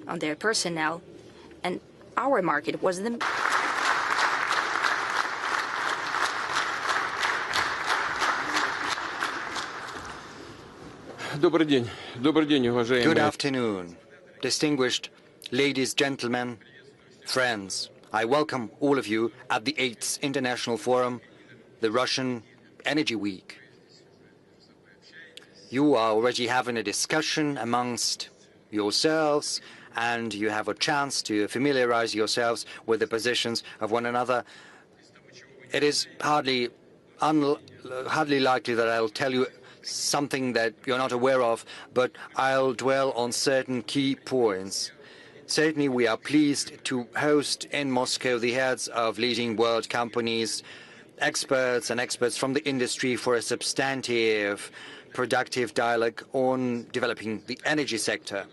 on their personnel, and our market was the Good afternoon, distinguished ladies, gentlemen, friends. I welcome all of you at the 8th International Forum, the Russian Energy Week. You are already having a discussion amongst yourselves, and you have a chance to familiarize yourselves with the positions of one another. It is hardly likely that I'll tell you something that you're not aware of, but I'll dwell on certain key points. Certainly, we are pleased to host in Moscow the heads of leading world companies, experts from the industry for a substantive, productive dialogue on developing the energy sector.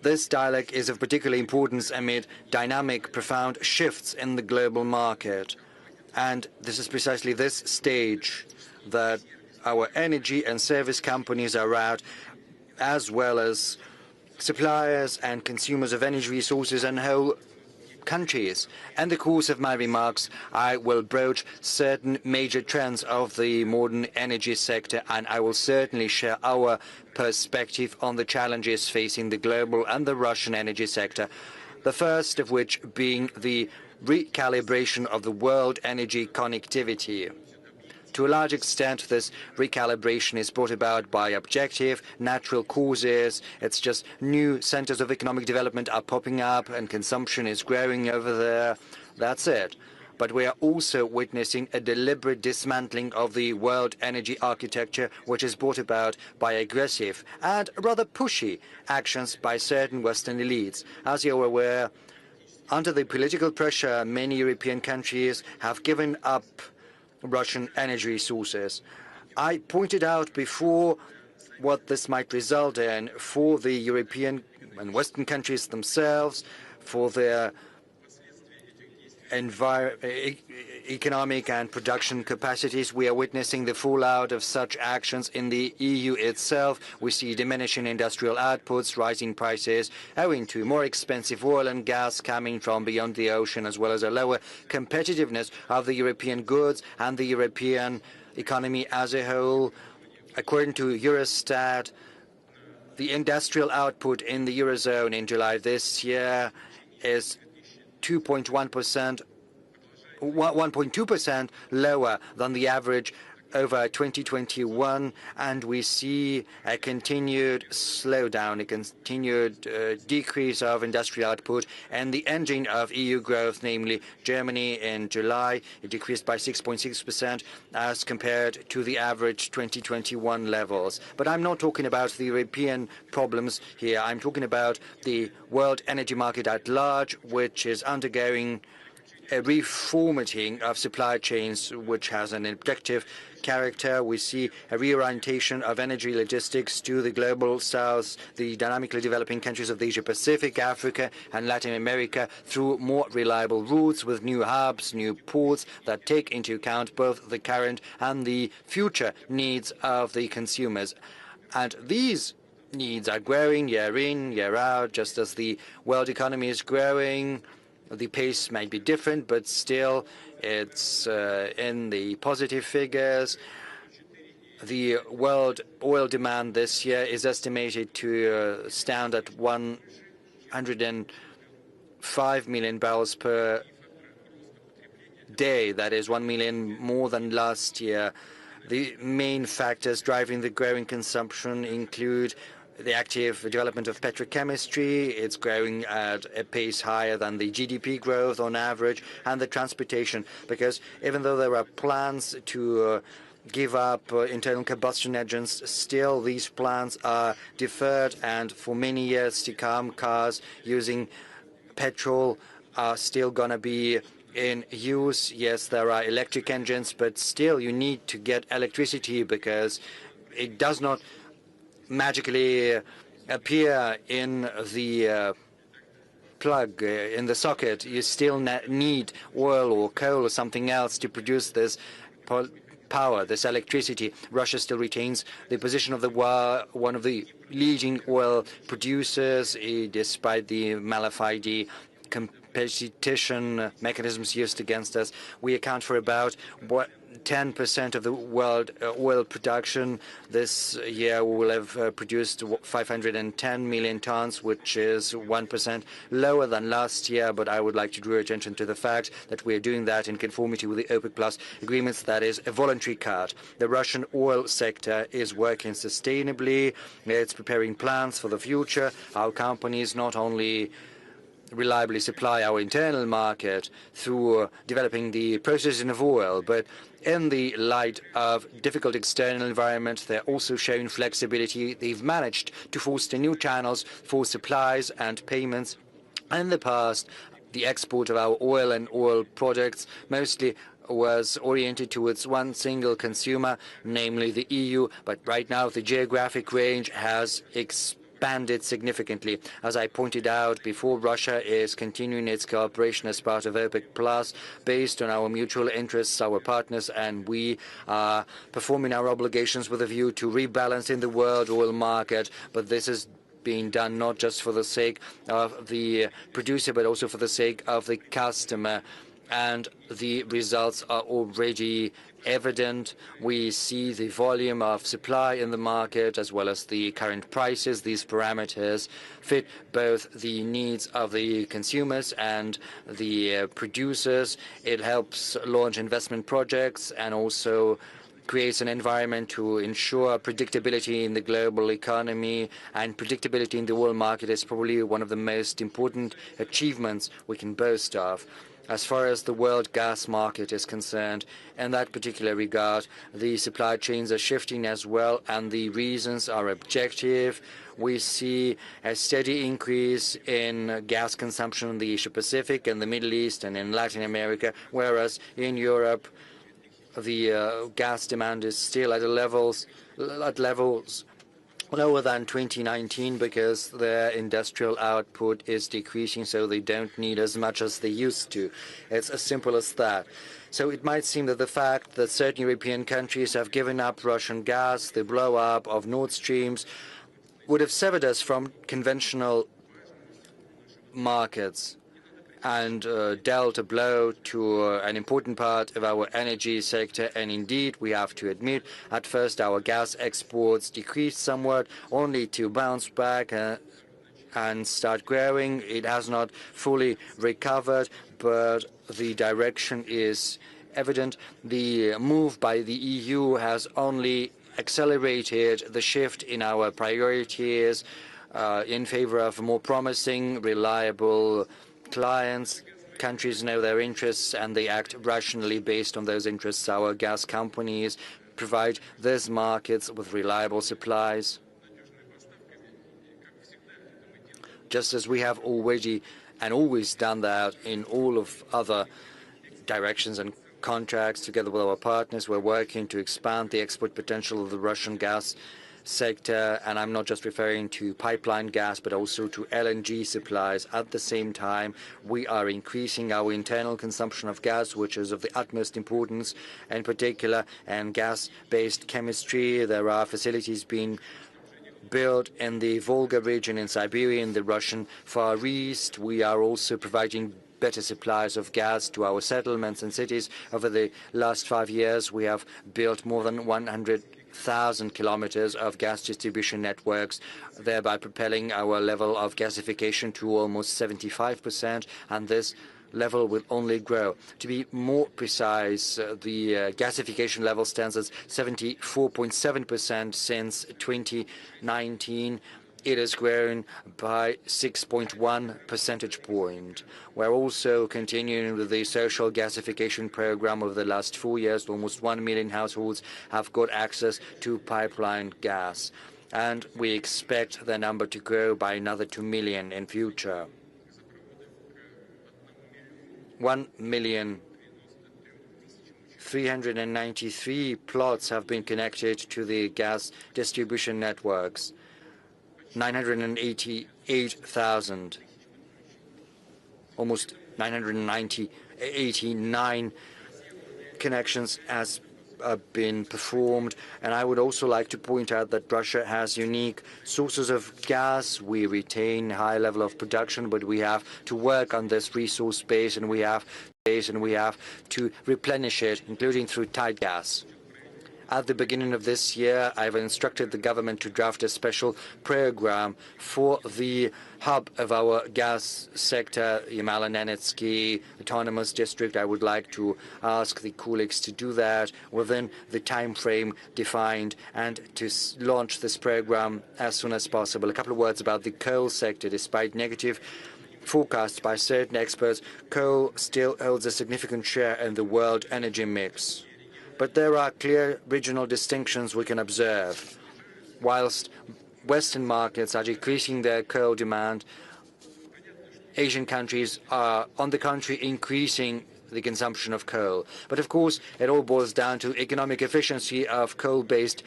This dialogue is of particular importance amid dynamic, profound shifts in the global market. And this is precisely this stage that our energy and service companies are at, as well as suppliers and consumers of energy resources and whole countries. In the course of my remarks, I will broach certain major trends of the modern energy sector, and I will certainly share our perspective on the challenges facing the global and the Russian energy sector, the first of which being the recalibration of the world energy connectivity. To a large extent, this recalibration is brought about by objective, natural causes. It's just new centers of economic development are popping up and consumption is growing over there. That's it. But we are also witnessing a deliberate dismantling of the world energy architecture, which is brought about by aggressive and rather pushy actions by certain Western elites. As you're aware, under the political pressure, many European countries have given up Russian energy resources. I pointed out before what this might result in for the European and Western countries themselves, for their economic and production capacities. We are witnessing the fallout of such actions in the EU itself. We see diminishing industrial outputs, rising prices, owing to more expensive oil and gas coming from beyond the ocean, as well as a lower competitiveness of the European goods and the European economy as a whole. According to Eurostat, the industrial output in the Eurozone in July this year is 1.2% lower than the average over 2021, and we see a continued slowdown, a continued decrease of industrial output, and the engine of EU growth, namely Germany in July, it decreased by 6.6% as compared to the average 2021 levels. But I'm not talking about the European problems here. I'm talking about the world energy market at large, which is undergoing a reformatting of supply chains, which has an objective character. We see a reorientation of energy logistics to the global south, the dynamically developing countries of the Asia-Pacific, Africa, and Latin America through more reliable routes with new hubs, new ports that take into account both the current and the future needs of the consumers. And these needs are growing year in, year out, just as the world economy is growing. The pace might be different, but still it's in the positive figures. The world oil demand this year is estimated to stand at 105 million barrels per day. That is 1 million more than last year. The main factors driving the growing consumption include the active development of petrochemistry. It's growing at a pace higher than the GDP growth on average, and the transportation, because even though there are plans to give up internal combustion engines, still these plans are deferred, and for many years to come, cars using petrol are still going to be in use. Yes, there are electric engines, but still you need to get electricity because it does not magically appear in the plug, in the socket. You still need oil or coal or something else to produce this. power, this electricity. Russia still retains the position of one of the leading oil producers, despite the malafide competition mechanisms used against us. We account for about 10% of the world oil production. This year we will have produced 510 million tons, which is 1% lower than last year. But I would like to draw attention to the fact that we are doing that in conformity with the OPEC Plus agreements. That is a voluntary cut. The Russian oil sector is working sustainably. It's preparing plans for the future. Our companies not only reliably supply our internal market through developing the processing of oil, but in the light of difficult external environment, they're also showing flexibility. They've managed to foster new channels for supplies and payments. In the past, the export of our oil and oil products mostly was oriented towards one single consumer, namely the EU, but right now the geographic range has expanded significantly. As I pointed out before, Russia is continuing its cooperation as part of OPEC Plus based on our mutual interests, our partners, and we are performing our obligations with a view to rebalancing the world oil market. But this is being done not just for the sake of the producer, but also for the sake of the customer. And the results are already evident. We see the volume of supply in the market as well as the current prices. These parameters fit both the needs of the consumers and the producers. It helps launch investment projects and also creates an environment to ensure predictability in the global economy, and predictability in the oil market is probably one of the most important achievements we can boast of. As far as the world gas market is concerned, in that particular regard, the supply chains are shifting as well, and the reasons are objective. We see a steady increase in gas consumption in the Asia-Pacific and the Middle East and in Latin America, whereas in Europe, the gas demand is still at levels lower than 2019 because their industrial output is decreasing, so they don't need as much as they used to. It's as simple as that. So it might seem that the fact that certain European countries have given up Russian gas, the blow-up of Nord Streams, would have severed us from conventional markets and dealt a blow to an important part of our energy sector. And indeed, we have to admit, at first our gas exports decreased somewhat, only to bounce back and start growing. It has not fully recovered, but the direction is evident. The move by the EU has only accelerated the shift in our priorities in favor of more promising, reliable clients. Countries know their interests and they act rationally based on those interests. Our gas companies provide these markets with reliable supplies, just as we have already and always done that in all of other directions and contracts. Together with our partners, we're working to expand the export potential of the Russian gas sector, and I'm not just referring to pipeline gas, but also to LNG supplies. At the same time, we are increasing our internal consumption of gas, which is of the utmost importance, in particular, and gas-based chemistry. There are facilities being built in the Volga region in Siberia, in the Russian Far East. We are also providing better supplies of gas to our settlements and cities. Over the last 5 years, we have built more than 100,000 kilometers of gas distribution networks, thereby propelling our level of gasification to almost 75%, and this level will only grow. To be more precise, the gasification level stands at 74.7% since 2019. It has grown by 6.1 percentage point. We're also continuing with the social gasification program. Over the last 4 years, almost 1 million households have got access to pipeline gas, and we expect the number to grow by another 2 million in future. 1,393,000 plots have been connected to the gas distribution networks. 988,000, almost 989 connections as been performed. And I would also like to point out that Russia has unique sources of gas. We retain high level of production, but we have to work on this resource base, and we have to replenish it, including through tight gas. At the beginning of this year, I've instructed the government to draft a special program for the hub of our gas sector, Yamal and N18G Autonomous District. I would like to ask the colleagues to do that within the time frame defined and to launch this program as soon as possible. A couple of words about the coal sector. Despite negative forecasts by certain experts, coal still holds a significant share in the world energy mix. But there are clear regional distinctions we can observe. Whilst Western markets are decreasing their coal demand, Asian countries are, on the contrary, increasing the consumption of coal. But of course, it all boils down to economic efficiency of coal-based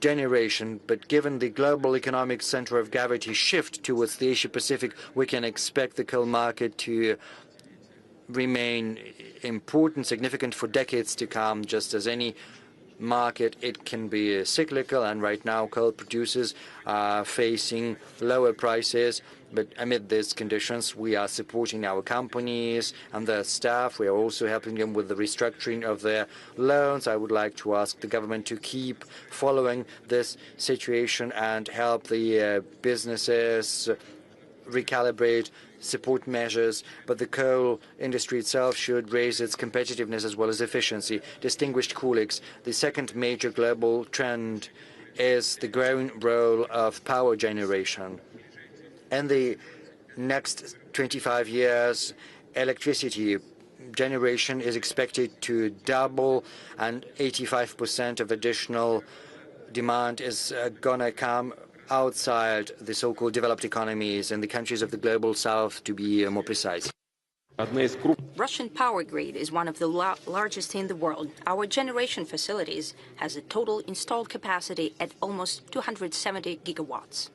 generation. But given the global economic center of gravity shift towards the Asia-Pacific, we can expect the coal market to remain important, significant for decades to come. Just as any market, it can be cyclical, and right now coal producers are facing lower prices. But amid these conditions, we are supporting our companies and their staff. We are also helping them with the restructuring of their loans. I would like to ask the government to keep following this situation and help the businesses recalibrate support measures, but the coal industry itself should raise its competitiveness as well as efficiency. Distinguished colleagues, the second major global trend is the growing role of power generation. In the next 25 years, electricity generation is expected to double, and 85% of additional demand is going to come outside the so-called developed economies and the countries of the global south, to be more precise. Russian power grid is one of the largest in the world. Our generation facilities has a total installed capacity at almost 270 gigawatts.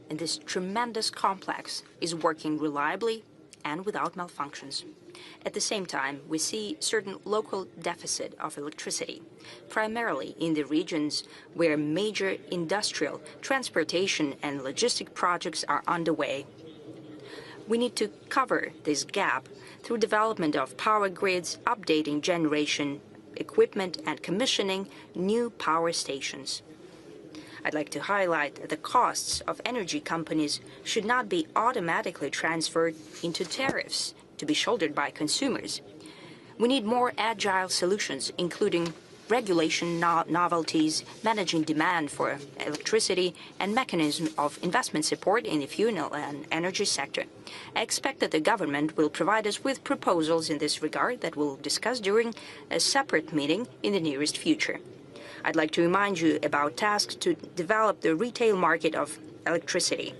And this tremendous complex is working reliably and without malfunctions. At the same time, we see certain local deficit of electricity, primarily in the regions where major industrial, transportation and logistic projects are underway. We need to cover this gap through development of power grids, updating generation equipment and commissioning new power stations. I'd like to highlight that the costs of energy companies should not be automatically transferred into tariffs to be shouldered by consumers. We need more agile solutions, including regulation novelties, managing demand for electricity, and mechanism of investment support in the fuel and energy sector. I expect that the government will provide us with proposals in this regard that we'll discuss during a separate meeting in the nearest future. I'd like to remind you about tasks to develop the retail market of electricity.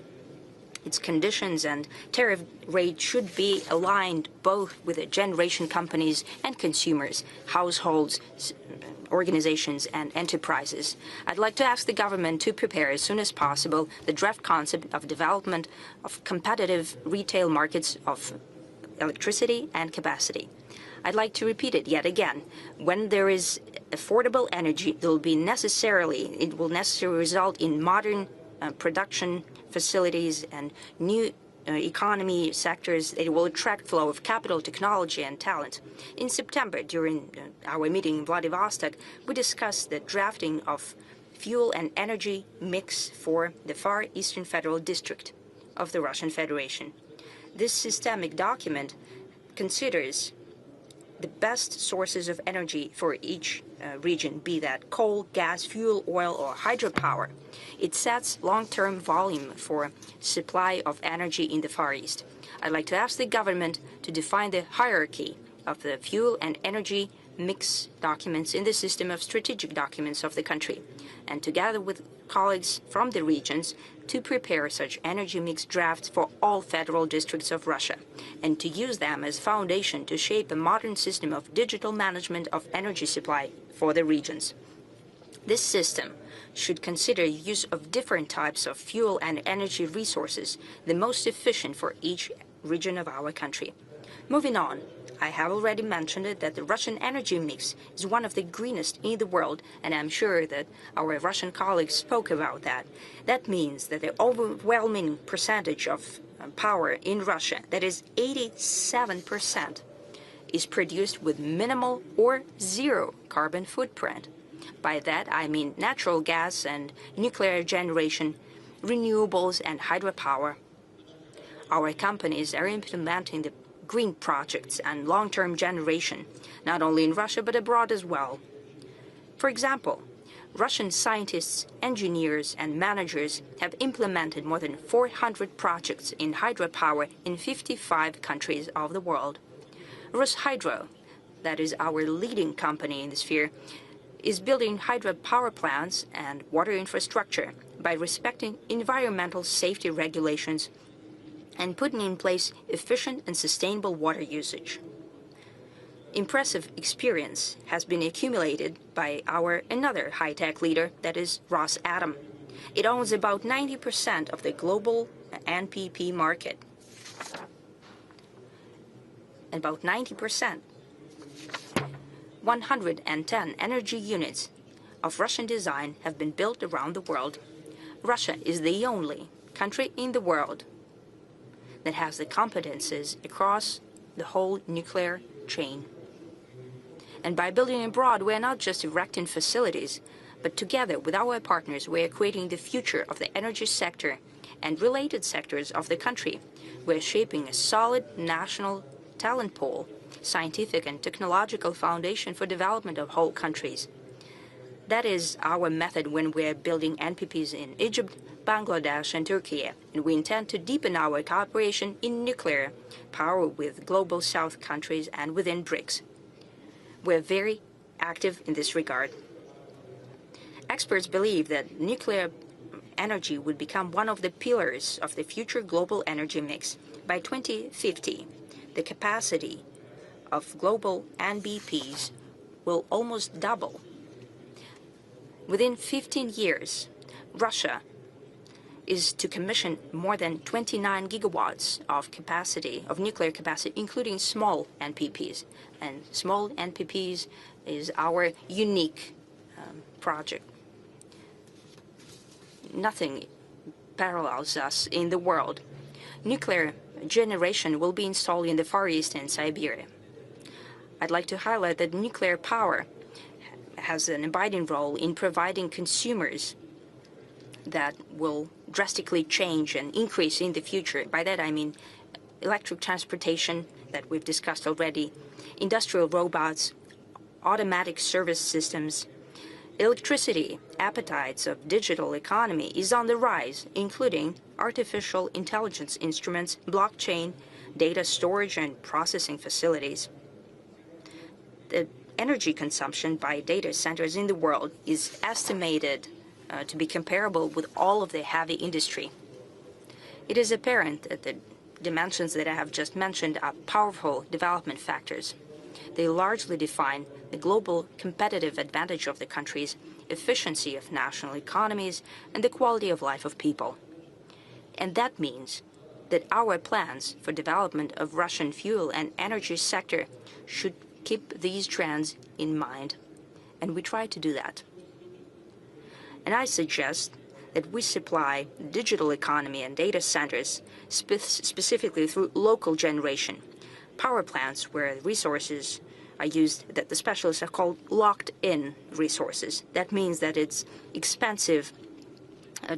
Its conditions and tariff rate should be aligned both with the generation companies and consumers, households, organizations and enterprises. I'd like to ask the government to prepare as soon as possible the draft concept of development of competitive retail markets of electricity and capacity. I'd like to repeat it yet again. When there is affordable energy, it will necessarily result in modern production facilities and new economy sectors. It will attract flow of capital, technology and talent. In September, during our meeting in Vladivostok, we discussed the drafting of fuel and energy mix for the Far Eastern Federal District of the Russian Federation. This systemic document considers the best sources of energy for each region, be that coal, gas, fuel, oil, or hydropower. It sets long-term volume for supply of energy in the Far East. I'd like to ask the government to define the hierarchy of the fuel and energy mix documents in the system of strategic documents of the country, and together with colleagues from the regions to prepare such energy mix drafts for all federal districts of Russia, and to use them as foundation to shape a modern system of digital management of energy supply for the regions. This system should consider use of different types of fuel and energy resources, the most efficient for each region of our country. Moving on, I have already mentioned it, that the Russian energy mix is one of the greenest in the world, and I'm sure that our Russian colleagues spoke about that. That means that the overwhelming percentage of power in Russia, that is 87%, is produced with minimal or zero carbon footprint. By that, I mean natural gas and nuclear generation, renewables and hydropower. Our companies are implementing the green projects and long-term generation, not only in Russia but abroad as well. For example, Russian scientists, engineers and managers have implemented more than 400 projects in hydropower in 55 countries of the world. Rushydro, that is our leading company in the sphere, is building hydropower plants and water infrastructure by respecting environmental safety regulations and putting in place efficient and sustainable water usage. Impressive experience has been accumulated by our another high-tech leader, that is Rosatom. It owns about 90% of the global NPP market. About 90%. 110 energy units of Russian design have been built around the world. Russia is the only country in the world that has the competences across the whole nuclear chain. And by building abroad, we are not just erecting facilities, but together with our partners, we are creating the future of the energy sector and related sectors of the country. We are shaping a solid national talent pool, scientific and technological foundation for development of whole countries. That is our method when we are building NPPs in Egypt, Bangladesh and Turkey, and we intend to deepen our cooperation in nuclear power with global South countries and within BRICS. We are very active in this regard. Experts believe that nuclear energy would become one of the pillars of the future global energy mix. By 2050, the capacity of global NBPs will almost double. Within 15 years, Russia is to commission more than 29 gigawatts of capacity, of nuclear capacity, including small NPPs. And small NPPs is our unique project. Nothing parallels us in the world. Nuclear generation will be installed in the Far East and Siberia. I'd like to highlight that nuclear power has an abiding role in providing consumers that will drastically change and increase in the future. By that I mean electric transportation that we've discussed already, industrial robots, automatic service systems. Electricity appetites of digital economy is on the rise, including artificial intelligence instruments, blockchain, data storage and processing facilities. The energy consumption by data centers in the world is estimated to be comparable with all of the heavy industry. It is apparent that the dimensions that I have just mentioned are powerful development factors. They largely define the global competitive advantage of the countries, efficiency of national economies, and the quality of life of people. And that means that our plans for development of Russian fuel and energy sector should keep these trends in mind, and we try to do that. And I suggest that we supply digital economy and data centers specifically through local generation, power plants where resources are used that the specialists have called locked-in resources. That means that it's expensive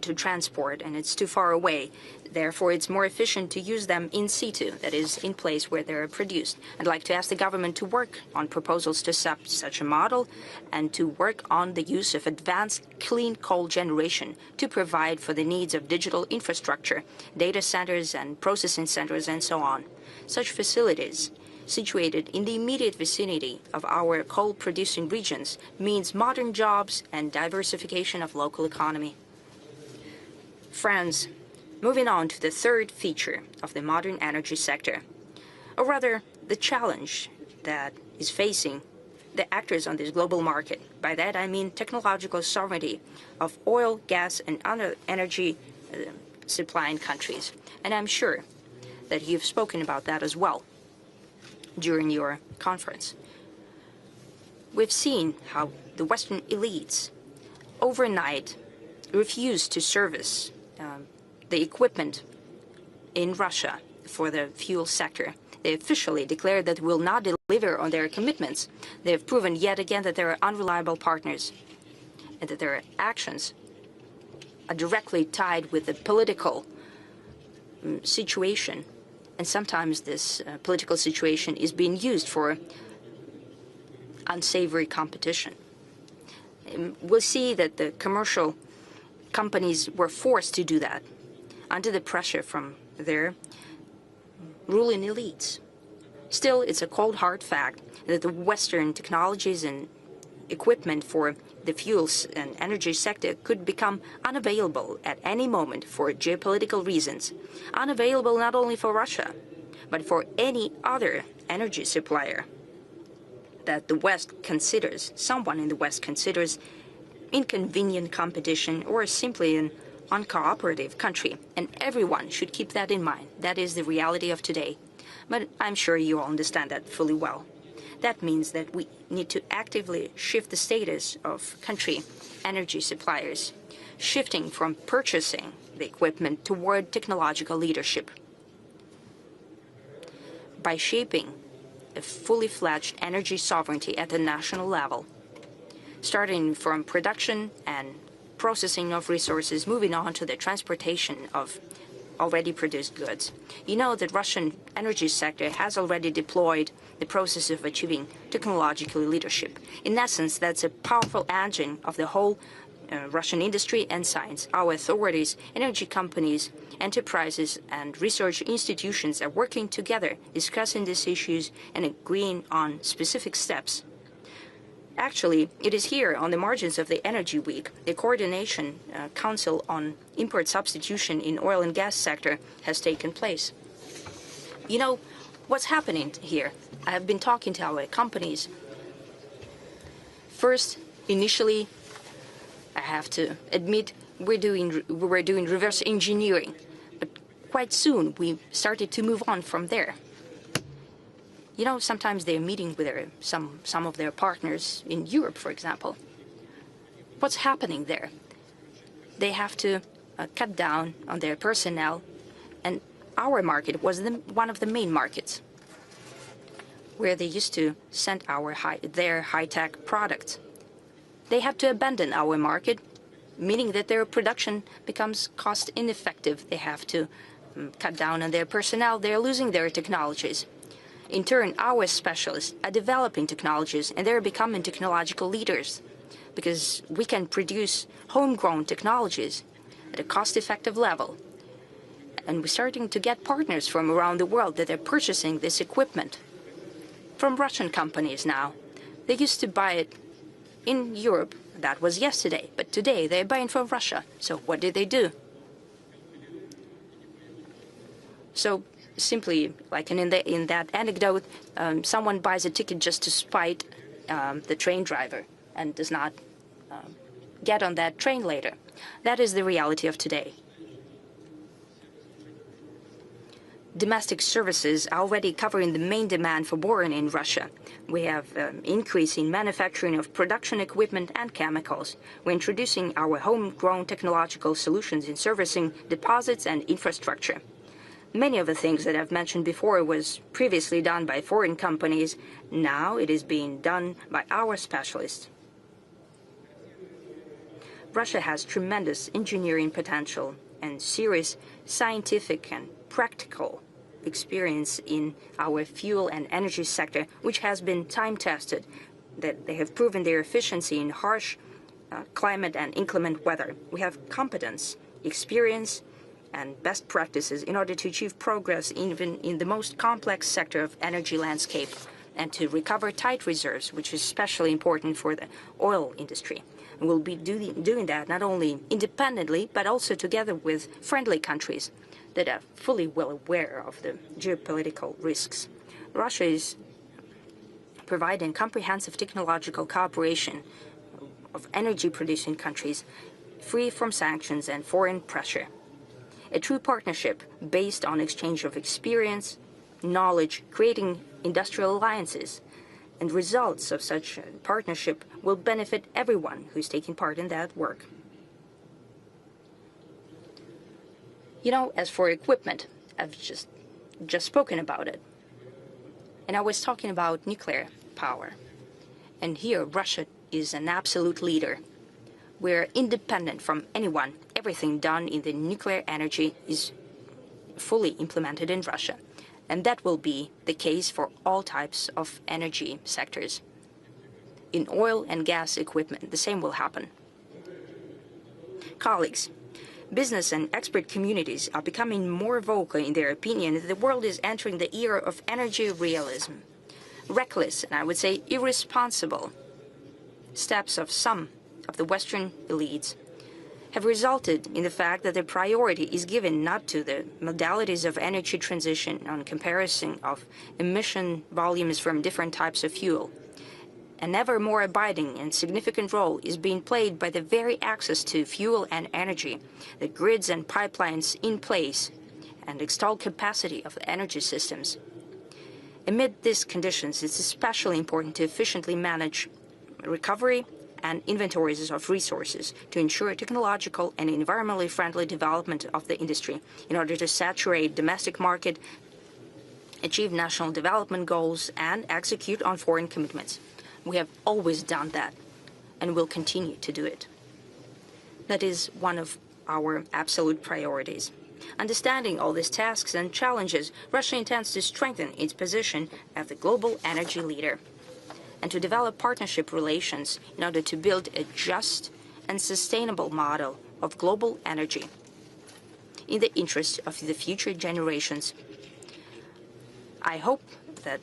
to transport and it's too far away. Therefore, it's more efficient to use them in situ, that is, in place where they're produced. I'd like to ask the government to work on proposals to such a model and to work on the use of advanced clean coal generation to provide for the needs of digital infrastructure, data centers and processing centers and so on. Such facilities situated in the immediate vicinity of our coal-producing regions means modern jobs and diversification of local economy. Friends, moving on to the third feature of the modern energy sector, or rather the challenge that is facing the actors on this global market. By that I mean technological sovereignty of oil, gas and other energy supplying countries. And I'm sure that you've spoken about that as well. during your conference. We've seen how the Western elites overnight refused to service the equipment in Russia for the fuel sector. They officially declared that will not deliver on their commitments. They have proven yet again that they are unreliable partners and that their actions are directly tied with the political situation. And sometimes this political situation is being used for unsavory competition. We'll see that the commercial companies were forced to do that under the pressure from their ruling elites. Still, it's a cold, hard fact that the Western technologies and equipment for the fuels and energy sector could become unavailable at any moment for geopolitical reasons. Unavailable not only for Russia, but for any other energy supplier that the West considers, someone in the West considers inconvenient competition or simply an uncooperative country. And everyone should keep that in mind. That is the reality of today. But I'm sure you all understand that fully well. That means that we need to actively shift the status of country energy suppliers, shifting from purchasing the equipment toward technological leadership. By shaping a fully fledged energy sovereignty at the national level, starting from production and processing of resources, moving on to the transportation of already produced goods. You know that Russian energy sector has already deployed the process of achieving technological leadership. In essence, that's a powerful engine of the whole Russian industry and science. Our authorities, energy companies, enterprises, and research institutions are working together, discussing these issues and agreeing on specific steps. Actually, it is here on the margins of the Energy Week, the Coordination Council on Import Substitution in Oil and Gas sector has taken place. You know, what's happening here? I have been talking to our companies. First, initially, I have to admit, we were doing reverse engineering, but quite soon we started to move on from there. You know, sometimes they're meeting with some of their partners in Europe, for example. What's happening there? They have to cut down on their personnel, and our market was one of the main markets where they used to send their high-tech products. They have to abandon our market, meaning that their production becomes cost ineffective. They have to cut down on their personnel. They're losing their technologies. In turn, our specialists are developing technologies, and they're becoming technological leaders because we can produce homegrown technologies at a cost-effective level. And we're starting to get partners from around the world that are purchasing this equipment from Russian companies now. They used to buy it in Europe. That was yesterday, but today they're buying from Russia. So what did they do? So simply, like in that anecdote, someone buys a ticket just to spite the train driver and does not get on that train later. That is the reality of today. Domestic services are already covering the main demand for boron in Russia. We have increase in manufacturing of production equipment and chemicals. We're introducing our homegrown technological solutions in servicing deposits and infrastructure. Many of the things that I've mentioned before was previously done by foreign companies. Now it is being done by our specialists. Russia has tremendous engineering potential and serious scientific and practical experience in our fuel and energy sector, which has been time-tested, that they have proven their efficiency in harsh climate and inclement weather. We have competence, experience, and best practices in order to achieve progress even in the most complex sector of energy landscape and to recover tight reserves, which is especially important for the oil industry. And we'll be doing that not only independently, but also together with friendly countries that are fully well aware of the geopolitical risks. Russia is providing comprehensive technological cooperation of energy-producing countries free from sanctions and foreign pressure. A true partnership based on exchange of experience, knowledge, creating industrial alliances. And results of such a partnership will benefit everyone who's taking part in that work. You know, as for equipment, I've just spoken about it. And I was talking about nuclear power. And here, Russia is an absolute leader. We're independent from anyone. Everything done in the nuclear energy is fully implemented in Russia. And that will be the case for all types of energy sectors. In oil and gas equipment, the same will happen. Colleagues, business and expert communities are becoming more vocal in their opinion that the world is entering the era of energy realism. Reckless, and I would say irresponsible, steps of some of the Western elites have resulted in the fact that the priority is given not to the modalities of energy transition on comparison of emission volumes from different types of fuel. An ever more abiding and significant role is being played by the very access to fuel and energy, the grids and pipelines in place, and installed capacity of the energy systems. Amid these conditions, it's especially important to efficiently manage recovery and inventories of resources to ensure technological and environmentally friendly development of the industry in order to saturate domestic market, achieve national development goals, and execute on foreign commitments. We have always done that and will continue to do it. That is one of our absolute priorities. Understanding all these tasks and challenges, Russia intends to strengthen its position as the global energy leader and to develop partnership relations in order to build a just and sustainable model of global energy in the interest of the future generations. I hope that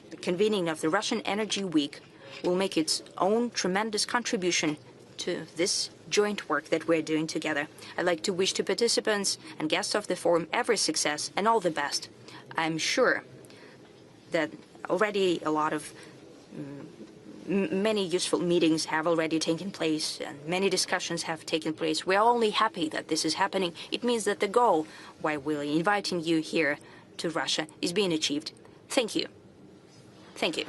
the convening of the Russian Energy Week will make its own tremendous contribution to this joint work that we're doing together. I'd like to wish to participants and guests of the forum every success and all the best. I'm sure that already a lot of many useful meetings have already taken place and many discussions have taken place. We're only happy that this is happening. It means that the goal why we're inviting you here to Russia is being achieved. Thank you. Thank you.